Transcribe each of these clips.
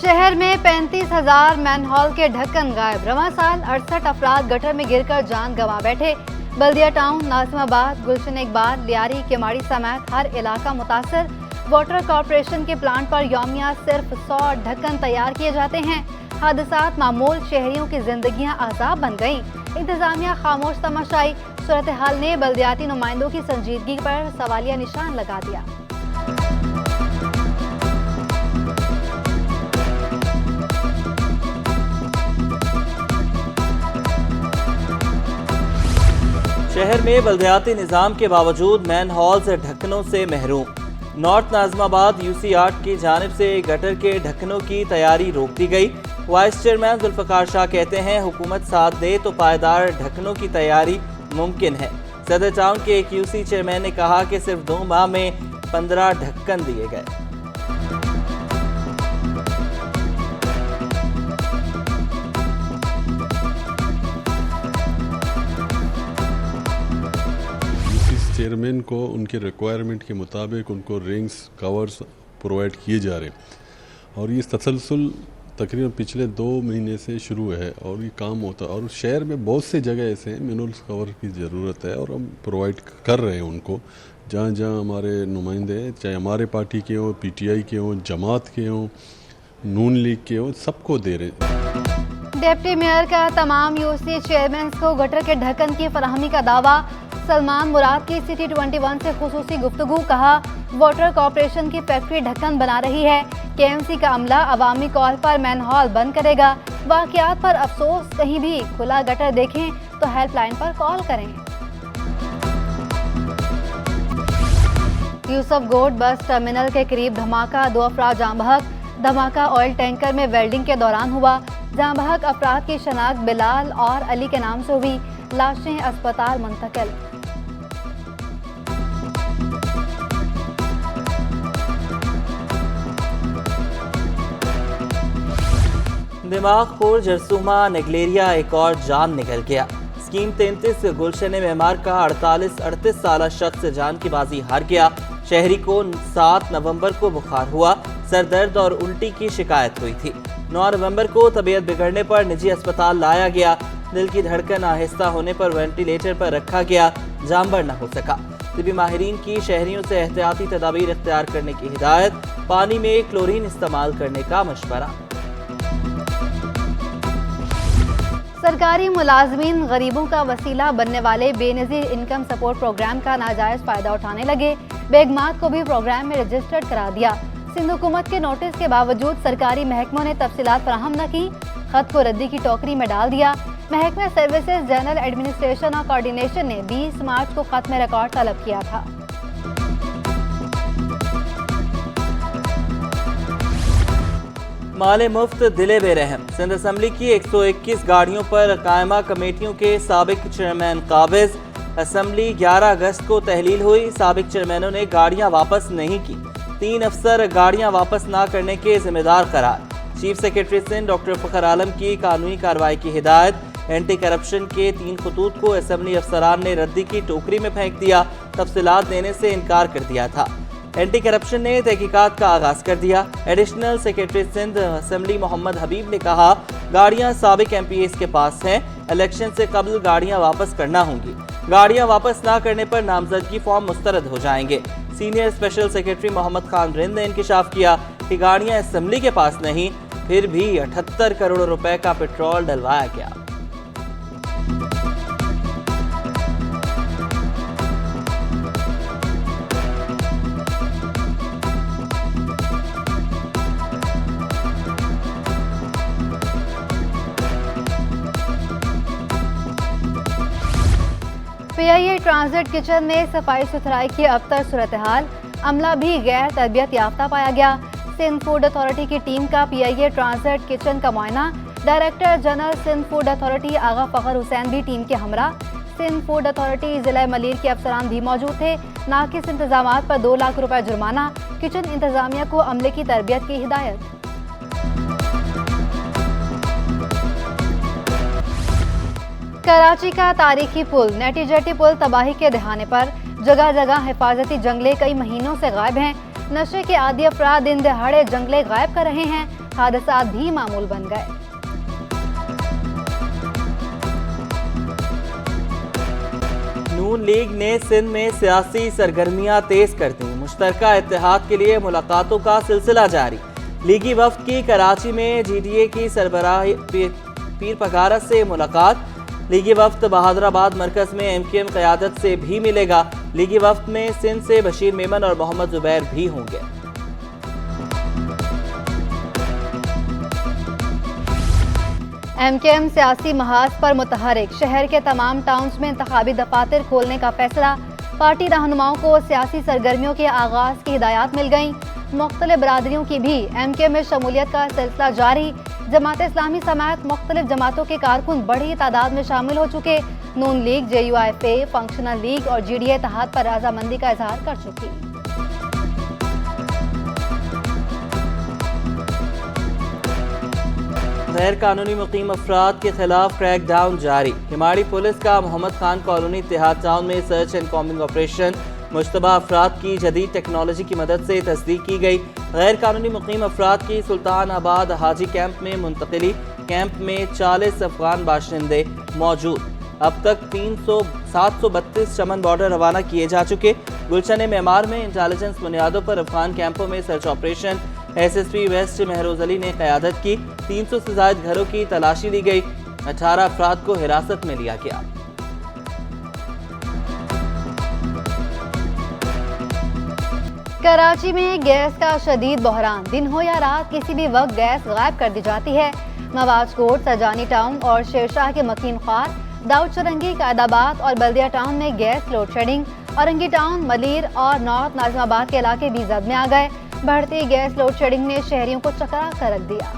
शहर में 35,000 मैनहोल के ढक्कन गायब। रवां साल 68 अफराद गटर में गिरकर जान गंवा बैठे। बल्दिया टाउन, नाजिमाबाद, गुलशन इकबाल, लियारी, केमाड़ी समेत हर इलाका मुतासर। वाटर कॉरपोरेशन के प्लांट पर यौमिया सिर्फ 100 ढक्कन तैयार किए जाते हैं। हादसात मामूल, शहरियों की जिंदगियां अजाब बन गईं। इंतजामिया खामोश तमाशाई। सूरत हाल ने बल्दियाती नुमाइंदों की संजीदगी पर सवालिया निशान लगा दिया। शहर में बल्दियाती निज़ाम के बावजूद मैन हॉल्स ढक्कनों से महरूम। नॉर्थ नाजिमाबाद UC8 की जानिब से गटर के ढक्कनों की तैयारी रोक दी गई। वाइस चेयरमैन जुल्फकार शाह कहते हैं हुकूमत साथ दे तो पायदार ढक्कनों की तैयारी मुमकिन है। सदर टाउन के एक UC चेयरमैन ने कहा कि सिर्फ 2 माह में 15 ढक्कन दिए गए। चेयरमैन को उनके रिक्वायरमेंट के मुताबिक उनको रिंग्स कवर्स प्रोवाइड किए जा रहे हैं और ये तसलसल तकरीबन पिछले 2 महीने से शुरू है और ये काम होता है। और शहर में बहुत से जगह ऐसे हैं मिनरल्स कवर की ज़रूरत है और हम प्रोवाइड कर रहे हैं उनको। जहाँ जहाँ हमारे नुमाइंदे चाहे हमारे पार्टी के हों, PTI के हों, जमात के हों, नून लीग के हों, सबको दे रहे हैं। डिप्टी मेयर का तमाम UC चेयरमैन को गटर के ढक्कन की फराहमी का दावा। सलमान मुराद की City 21 से खुसूसी गुफ्तगू। कहा वाटर कॉरपोरेशन की फैक्ट्री ढक्कन बना रही है। KMC का अमला अवामी कॉल पर मैनहोल बंद करेगा। वाकयात पर अफसोस, कहीं भी खुला गटर देखें तो हेल्पलाइन पर कॉल करें। यूसुफ गोड बस टर्मिनल के करीब धमाका, 2 अफराद जाँ बहक। धमाका ऑयल टैंकर में वेल्डिंग के दौरान हुआ। जाँ बहक अफराद की शनाख्त बिलाल और अली के नाम से हुई। लाशें अस्पताल मुंतकिल। दिमागपुर जरसूमा नेगलेरिया एक और जान निकल गया। स्कीम 33 गुलशन मेमार का 38 साल शख्स जान की बाजी हार गया। शहरी को 7 नवंबर को बुखार हुआ, सरदर्द और उल्टी की शिकायत हुई थी। 9 नवंबर को तबीयत बिगड़ने पर निजी अस्पताल लाया गया। दिल की धड़कन आहिस्ता होने पर वेंटिलेटर पर रखा गया, जानबर न हो सका। तिबी माहिरीन की शहरियों से एहतियाती तदाबीर इख्तियार करने की हिदायत। पानी में क्लोरीन इस्तेमाल करने का मशवरा। सरकारी मुलाजमीन गरीबों का वसीला बनने वाले बेनज़ीर इनकम सपोर्ट प्रोग्राम का नाजायज़ फ़ायदा उठाने लगे। बेगमात को भी प्रोग्राम में रजिस्टर्ड करा दिया। सिंध हुकूमत के नोटिस के बावजूद सरकारी महकमों ने तफसीलात फराहम न की। खत को रद्दी की टोकरी में डाल दिया। महकमा सर्विसेज जनरल एडमिनिस्ट्रेशन और कोऑर्डिनेशन ने 20 मार्च को खत में रिकॉर्ड तलब किया था। माले मुफ्त दिले बेरहम। सिंध असम्बली की 121 गाड़ियों पर कायमा कमेटियों के साबिक चेयरमैन काबिज। असम्बली 11 अगस्त को तहलील हुई। साबिक चेयरमैनों ने गाड़ियां वापस नहीं की। 3 अफसर गाड़ियां वापस ना करने के जिम्मेदार करार। Chief secretary Sindh doctor Fakhar Alam की कानूनी कार्रवाई की हिदायत। एंटी करप्शन के 3 खतूत को असम्बली अफसरान ने रद्दी की टोकरी में फेंक दिया। तफसीलात देने से इनकार कर दिया था। एंटी करप्शन ने तहकीकात का आगाज कर दिया। Additional secretary Sindh assembly Mohammad Habib ने कहा गाड़ियां साबिक MPAs के पास हैं। इलेक्शन से कबल गाड़ियां वापस करना होंगी। गाड़ियां वापस ना करने पर नामजदगी फॉर्म मुस्तरद हो जाएंगे। Senior special secretary Mohammad Khan Rind ने इंकिशाफ किया कि गाड़ियां असम्बली के पास नहीं, फिर भी 78 करोड़ रुपए का पेट्रोल डलवाया गया। PIA ट्रांजिट किचन में सफाई सुथराई की अबतर सूरत हाल। अमला भी गैर तरबियत याफ्ता पाया गया। सिंध फूड अथॉरिटी की टीम का PIA ट्रांजिट किचन का मुआयना। Director general Sindh food authority Agha Fakhar Hussain भी टीम के हमरा। सिंध फूड अथॉरिटी ज़िला मलीर के अफसरान भी मौजूद थे। नाकिस इंतजामात पर 2 लाख रुपए जुर्माना। किचन इंतजामिया को अमले की तरबियत की हिदायत। कराची का तारीखी पुल नेटी जेटी पुल तबाही के दहाने पर जगह जगह हिफाजती जंगले कई महीनों से गायब हैं। नशे के आदी अफराद दिन दहाड़े जंगले गायब कर रहे हैं। हादसा भी मामूल बन गए। नून लीग ने सिंध में सियासी सरगर्मियां तेज कर दी। मुश्तरका इत्तेहाद के लिए मुलाकातों का सिलसिला जारी। लीगी वफ्द की कराची में GDA की सरबराह पीर पगारत से मुलाकात। लीगी वफ्द बहादुराबाद मरकज में MKM क़यादत से भी मिलेगा। लीगी वफ्द में सिंध से बशीर मेमन और मोहम्मद जुबैर भी होंगे। MKM सियासी महाज पर मुतहरिक। शहर के तमाम टाउन्स में इंतखाबी दफातर खोलने का फैसला। पार्टी रहनुमाओं को सियासी सरगर्मियों के आगाज की हिदायत मिल गई। मुख्तलिफ बरादरियों की भी MKM में शमूलियत का सिलसिला जारी। जमात इस्लामी समेत मुख्तलिफ जमातों के कारकुन बड़ी तादाद में शामिल हो चुके। नून लीग, JUIFA, फंक्शनल लीग और GDA इत्तेहाद पर रजामंदी का इजहार कर चुकी। गैर कानूनी मुकीम अफराद के खिलाफ क्रैक डाउन जारी। हिमाड़ी पुलिस का मोहम्मद खान कॉलोनी इत्तेहाद टाउन में search and combing operation. Mushtaba अफराद की जदीद टेक्नोलॉजी की मदद से तस्दीक की गई। गैर कानूनी मुकीम अफराद की सुल्तान आबाद हाजी कैंप में मुंतकिली। कैंप में 40 अफगान बाशिंदे मौजूद। अब तक 732 चमन बॉर्डर रवाना किए जा चुके। गुलशन मेमार में इंटेलिजेंस बुनियादों पर अफगान कैंपों में search operation. SSP west Mahroz Ali ने क़यादत की। 300 से ज़ायद घरों की तलाशी ली गई। 18 अफराद को हिरासत में लिया गया। कराची में गैस का शदीद बहरान। दिन हो या रात किसी भी वक्त गैस गायब कर दी जाती है। नवाज कोट, सजानी टाउन और शेरशाह के मकीन ख्वार, दाऊद चरंगी, कायदाबाद और बल्दिया टाउन में gas load shedding. Orangi town, Malir और नॉर्थ नाजिमाबाद के इलाके भी जद में आ गए। बढ़ती गैस लोड शेडिंग ने शहरियों को चकरा कर रख दिया।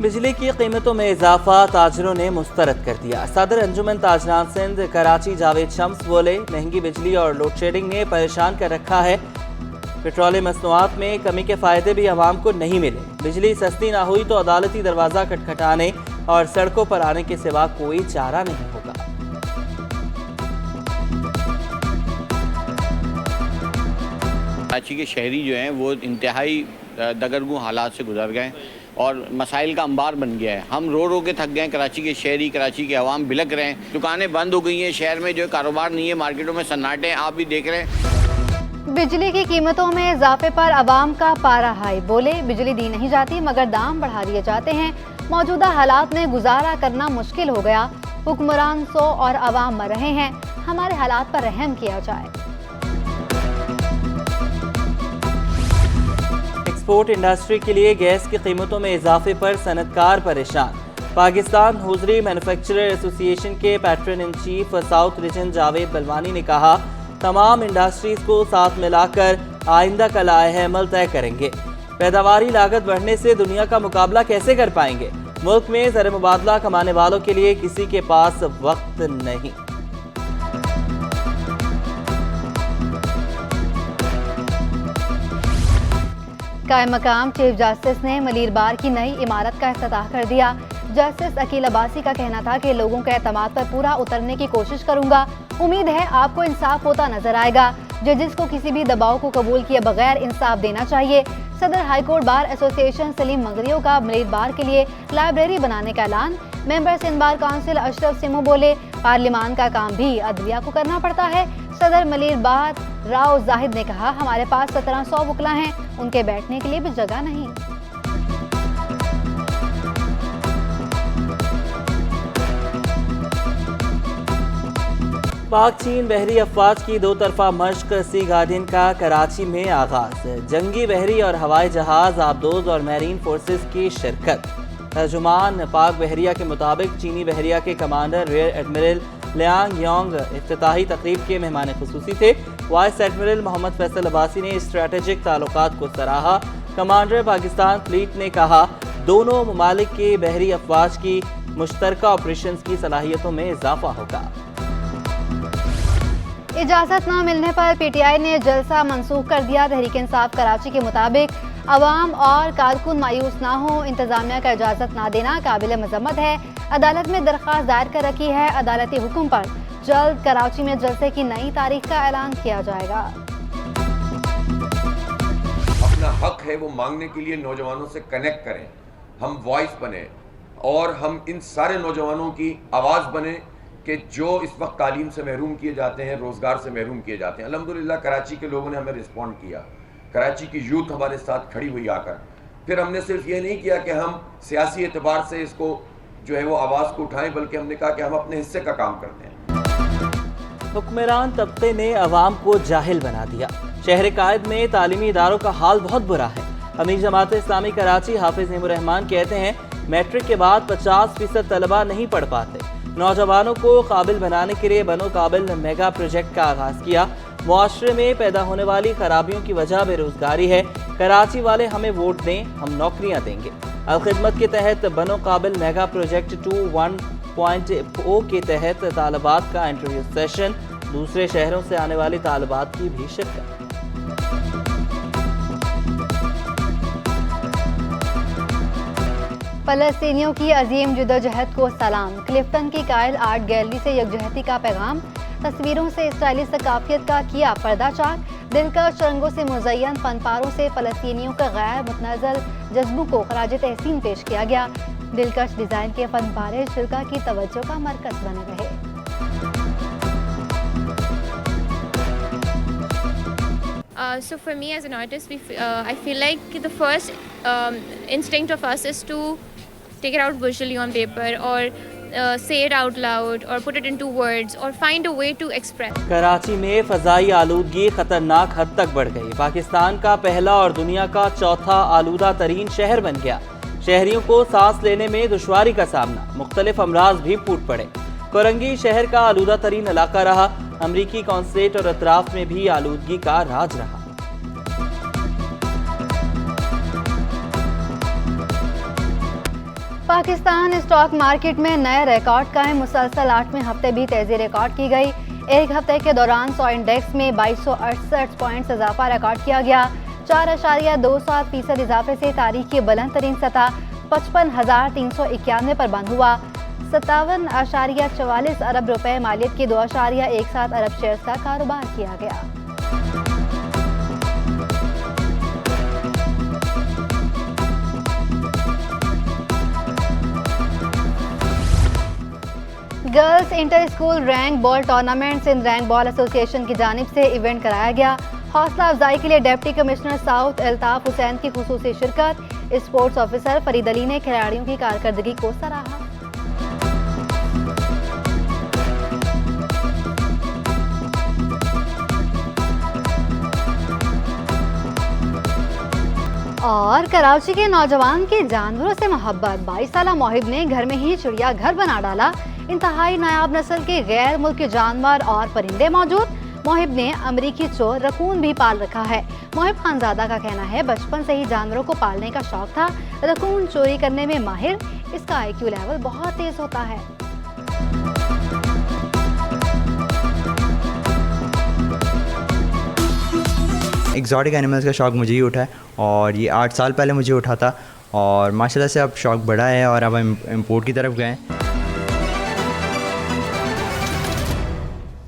बिजली की कीमतों में इजाफा ताजरों ने मुस्तरद कर दिया। सदर अंजुमन ताजरान सिंध कराची जावेद शम्स बोले, महंगी बिजली और लोड शेडिंग ने परेशान कर रखा है। पेट्रोलियम मसनूआत में कमी के फायदे भी आवाम को नहीं मिले। बिजली सस्ती ना हुई तो अदालती दरवाजा खटखटाने और सड़कों पर आने के सिवा कोई चारा नहीं होगा। कराची के शहरी जो हैं वो इंतहाई दगरगू हालात से गुजर गए और मसाइल का अंबार बन गया है। हम रो रो के थक गए। कराची के शहरी, कराची के अवाम बिलक रहे हैं। दुकानें बंद हो गई हैं। शहर में जो है कारोबार नहीं है। मार्केटों में सन्नाटे हैं, आप भी देख रहे हैं। बिजली की कीमतों में इजाफे पर अवाम का पारा हाई। बोले, बिजली दी नहीं जाती मगर दाम बढ़ा दिए जाते हैं। मौजूदा हालात में गुजारा करना मुश्किल हो गया। हुक्मरान सो और अवाम मर रहे हैं। हमारे हालात पर रहम किया जाए। एक्सपोर्ट इंडस्ट्री के लिए गैस की कीमतों में इजाफे पर सनतकार परेशान। पाकिस्तान हुजरी मैन्युफैक्चरर एसोसिएशन के patron in chief south region Javed Balwani ने कहा, तमाम इंडस्ट्रीज को साथ मिलाकर आइंदा का लाए अमल तय करेंगे। पैदावारी लागत बढ़ने से दुनिया का मुकाबला कैसे कर पाएंगे। मुल्क में ज़र मुबादला कमाने वालों के लिए किसी के पास वक्त नहीं। कायम मकाम चीफ जस्टिस ने मलीर बार की नई इमारत का इफ्तिताह कर दिया। जस्टिस अकील अब्बासी का कहना था कि लोगों के एतमाद पर पूरा उतरने की कोशिश करूंगा। उम्मीद है आपको इंसाफ होता नजर आएगा। जजेस को किसी भी दबाव को कबूल किए बगैर इंसाफ देना चाहिए। सदर high court bar association Saleem Mangrio का मलीर बार के लिए लाइब्रेरी बनाने का ऐलान। Member Sindh bar council Ashraf Simo बोले, पार्लियामान का काम भी अदलिया को करना पड़ता है। सदर मलीर बार राव जाहिद ने कहा, हमारे पास 1700 वकला हैं, उनके बैठने के लिए भी जगह नहीं। पाक चीन बहरी अफवाज की दो तरफा मश्क सी गार्डियन का कराची में आगाज। जंगी बहरी और हवाई जहाज, आबदोज और मैरीन फोर्सेस की शिरकत। तर्जुमान पाक बहरिया के मुताबिक चीनी बहरिया के commander rear admiral Liang Yong इफ्तिताही तकरीब के मेहमान खुसूसी थे। वाइस एडमिरल मोहम्मद फैसल अब्बासी ने स्ट्रेटेजिक ताल्लुकात को सराहा। कमांडर पाकिस्तान फ्लीट ने कहा, दोनों ममालिक के बहरी अफवाज की मुश्तरका ऑपरेशंस की सलाहियतों में इजाफा होगा। इजाजत न मिलने पर PTI ने जलसा मंसूख कर दिया। तहरीक इंसाफ कराची के मुताबिक अवाम और कारकुन मायूस ना हो, इंतजामिया का इजाज़त ना देना काबिल मजम्मत है। अदालत में दरख्वास्त दायर कर रखी है। अदालती हुक्म पर जल्द कराची में जलसे की नई तारीख का ऐलान किया जाएगा। अपना हक है वो मांगने के लिए नौजवानों से कनेक्ट करें, हम वॉइस बने और हम इन सारे नौजवानों की आवाज़ बने कि जो इस वक्त तालीम से महरूम किए जाते हैं, रोज़गार से महरूम किए जाते हैं। अल्हम्दुलिल्लाह कराची के लोगों ने हमें रिस्पॉन्ड किया, कराची की यूथ हमारे साथ खड़ी हुई आकर। फिर हमने सिर्फ ये नहीं किया कि हम सियासी एतबार से इसको जो है वो आवाज़ को उठाएं, बल्कि हमने कहा कि हम अपने हिस्से का काम करते हैं। हुक्मरान तबके ने अवाम को जाहिल बना दिया। शहर कायद में तालीमी इदारों का हाल बहुत बुरा है। अमीर जमात इस्लामी कराची हाफिज नईमुर रहमान कहते हैं मैट्रिक के बाद 50% तलबा नहीं पढ़ पाते। नौजवानों को काबिल बनाने के लिए बनो काबिल मेगा प्रोजेक्ट का आगाज किया। मुआशरे में पैदा होने वाली खराबियों की वजह बेरोजगारी है। कराची वाले हमें वोट दें, हम नौकरियां देंगे। अलखिदमत के तहत बनो काबिल मेगा प्रोजेक्ट 2.1 के तहत तालिबात का इंटरव्यू सेशन, दूसरे शहरों से आने वाली तालिबात की भी शिरकत। फलस्तीनियों की अजीम जदोजहद को सलाम। क्लिफ्टन की कायल आर्ट गैलरी से यकजहती का पैगाम। तस्वीरों से इसराइली सकाफियत का किया पर्दाचार। दिलकश रंगों से मुज़य्यन फनपारों से फलस्तीनियों के गैर मुतनज़ल जज्बों को खराज तहसीन पेश किया गया। दिलकश डिज़ाइन के फनपारे शुरा की तवज्जो का मरकज़ बने रहे। So for me as an artist, I feel like the first instinct of us is to take it out visually on paper or say it out loud or put it into words or find a way to express. Karachi में फ़ज़ाई आलूदगी ख़तरनाक हद तक बढ़ गई। पाकिस्तान का पहला और दुनिया का चौथा आलूदा तरीन शहर बन गया। शहरियों को सांस लेने में दुश्वारी का सामना, मुख्तलिफ अमराज भी फूट पड़े। कोरंगी शहर का आलूदा तरीन इलाका रहा। अमरीकी कॉन्सुलेट और अतराफ में भी आलूदगी का राज रहा। पाकिस्तान स्टॉक मार्केट में नए रिकॉर्ड कायम। मुसलसल 8वें हफ्ते भी तेजी रिकॉर्ड की गई। एक हफ्ते के दौरान 100 इंडेक्स में 2268 पॉइंट्स इजाफा रिकॉर्ड किया गया। 4.27% इजाफे से तारीख की बुलंद तरीन सतह 55,391 पर बंद हुआ। 57.44 अरब रुपए मालियत की 2.17 अरब शेयर्स का कारोबार किया गया। Girls inter school rank ball tournament Sindh rank ball association की जानिब से इवेंट कराया गया। हौसला अफजाई के लिए deputy commissioner south Altaf Hussain की खुसूसी शिरकत। स्पोर्ट्स ऑफिसर फरीद अली ने खिलाड़ियों की कारकर्दगी को सराहा। और कराची के नौजवान की जानवरों से मोहब्बत। 22 साला मोहिब ने घर में ही चिड़िया घर बना डाला। इंतहाई नायाब नस्ल के गैर मुल्की जानवर और परिंदे मौजूद। मोहिब ने अमरीकी चोर रकून भी पाल रखा है। मोहिब खानजादा का कहना है बचपन से ही जानवरों को पालने का शौक था। रकून चोरी करने में माहिर, इसका IQ लेवल बहुत तेज होता है। एक्जॉटिक एनिमल्स का शौक़ मुझे ही उठा है और ये 8 साल पहले मुझे उठा था और माशाल्लाह से अब शौक़ बढ़ा है और अब हम इम्पोर्ट की तरफ गए हैं।